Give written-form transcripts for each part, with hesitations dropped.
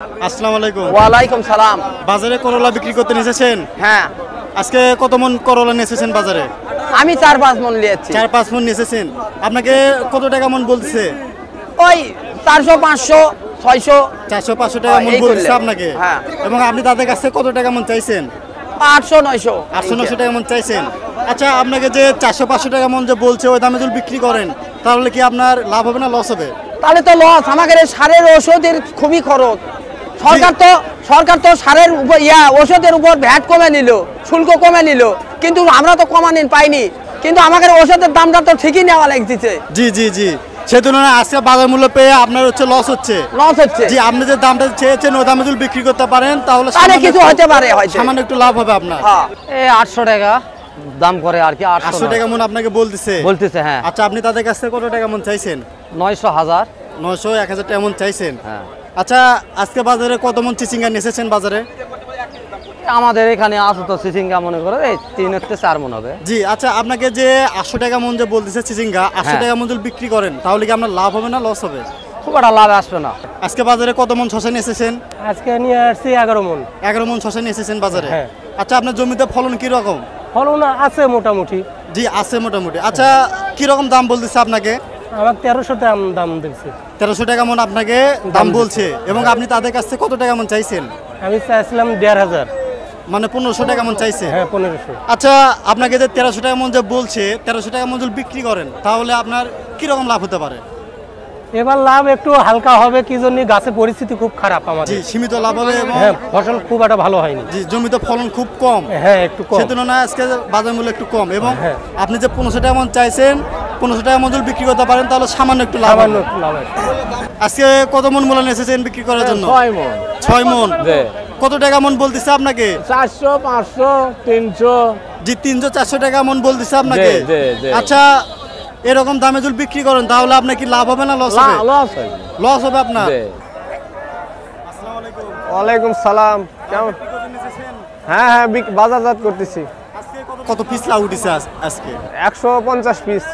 আসসালামু আলাইকুম। ওয়ালাইকুম সালাম। বাজারে করলা বিক্রি করতে এসেছেন? হ্যাঁ, আজকে কত মন করলা নিয়ে এসেছেন বাজারে? আমি 4-5 মন নিয়েছি। 4-5 মন নিয়ে এসেছেন। আপনাকে কত টাকা মন বলতেছে? ওই 400, 500, 600, 400-500 টাকা মন এই বলতেছে করলে। আপনাকে। হ্যাঁ। এবং আপনি তাদের কাছে কত টাকা মন চাইছেন? 800, 900। 800-900 টাকা মন চাইছেন। আচ্ছা, আপনাকে যে 400-500 টাকা মন যে বলছে ওই দামে যদি বিক্রি করেন তাহলে কি আপনার লাভ হবে না লস হবে? তাহলে তো লস। আমাদের এই সারের ওষুধের খুবই খরচ। সরকার তো সারের উপর ওষুধের উপর ভ্যাট কমে নিল, শুল্ক কমে নিল, কিন্তু আমরা তো কমানি পাইনি। কিন্তু আমাদের ওষুধের দামটা তো ঠিকই নেওয়া লাগতেছে। জি জি জি, সে তুলনায় আজকে বাজার মূল্য পেয়ে আপনার হচ্ছে লস হচ্ছে। জি, আপনি যে দামটা চেয়েছেন ওই দামে যদি বিক্রি করতে পারেন তাহলে কিছু হতে পারে, হয়তো সামান্য একটু লাভ হবে আপনার। হ্যাঁ, এই 800 টাকা দাম করে আর কি। 800 টাকা মন আপনাকে বলতেছে। হ্যাঁ। আচ্ছা, আপনি তাদের কাছ থেকে কত টাকা মন চাইছেন? 900, 1000। 900, 1000 টাকা মন চাইছেন। হ্যাঁ। আচ্ছা, আজকে বাজারে কত মন চিচিঙ্গা নিয়ে এসেছেন বাজারে? আমাদের এখানে আছে তো চিচিঙ্গা মনে করে এই 3-4 মন হবে। জি, আচ্ছা, আপনাকে যে 800 টাকা মন যে বলতেছে চিচিঙ্গা, 800 টাকা মন যদি বিক্রি করেন তাহলে কি আপনার লাভ হবে না লস হবে? খুব একটা লাভ আসবে না। আজকে বাজারে কত মন শসা নিয়ে এসেছেন? আজকে নিয়ে আসছি 11 মন। 11 মন শসা নিয়ে এসেছেন বাজারে। হ্যাঁ। আচ্ছা, আপনার জমিতে ফলন কি রকম? ফলন আছে মোটামুটি। জি, আছে মোটামুটি। আচ্ছা, কি রকম দাম বলতেছে আপনাকে? আমার 1300 দাম দিচ্ছে। 1300 টাকা মন আপনাকে দাম বলছে। এবং আপনি তাদের কাছ থেকে কত টাকা মন চাইছেন? আমি চাইছিলাম 1500। মানে 1500 টাকা মন চাইছে। হ্যাঁ, 1500। আচ্ছা, আপনাকে যে 1300 টাকা মন যে বলছে, 1300 টাকা মন যদি বিক্রি করেন তাহলে আপনার কি রকম লাভ হতে পারে? এবার লাভ একটু হালকা হবে, কি জন্য গাছের পরিস্থিতি খুব খারাপ জি, আমাদের। সীমিত লাভ হবে এবং হ্যাঁ, ফসল খুব একটা ভালো হয়নি। জি, জমিতে ফলন খুব কম। হ্যাঁ, একটু কম। সে তুলনায় আজকে বাজার মূল্য একটু কম। এবং হ্যাঁ। আপনি যে 1500 টাকা মন চাইছেন, 1500 টাকা মন যদি বিক্রি করতে পারেন তাহলে সামান্য একটু লাভ সামান্য হবে। একটু লাভ আছে। আজকে কত মন মূল্য এসেছেন বিক্রি করার জন্য? 6 মন। 6 মন। কত টাকা মন বলতেছে আপনাকে? 400, 500, 300। জি, 300-400 টাকা মন বলতেছে আপনাকে। আচ্ছা, এরকম দামে যদি বিক্রি করেন তাহলে আপনার কি লাভ হবে না লস হবে? লস হয়। লস হবে আপনার। ওয়ালাইকুম সালাম। কেমন? হ্যাঁ হ্যাঁ, বাজারজাত করতেছি। কত পিস লাউ উঠেছে আজকে? 150 পিস।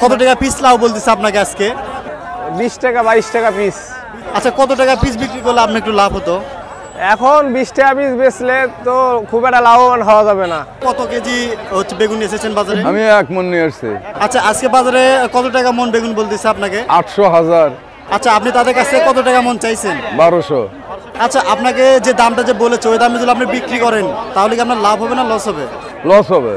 কত টাকা পিস লাউ বলতেছে আপনাকে আজকে? 20 টাকা, 22 টাকা পিস। আচ্ছা, কত টাকা পিস বিক্রি করলে আপনার একটু লাভ হতো? এখন 20 টাকা পিস বেচলে তো খুব একটা লাভবান হওয়া যাবে না। কত কেজি হচ্ছে বেগুন এসেছেন বাজারে? আমি 1 মন নিয়ে আসছি। আচ্ছা, আজকে বাজারে কত টাকা মন বেগুন বলতেছে আপনাকে? 800, 1000, আচ্ছা, আপনি তাদের কাছে কত টাকা মন চাইছেন? 1200। আচ্ছা, আপনাকে যে দামটা যে বলেছে ওই দামে যদি আপনি বিক্রি করেন তাহলে কি আপনার লাভ হবে না লস হবে? লস হবে।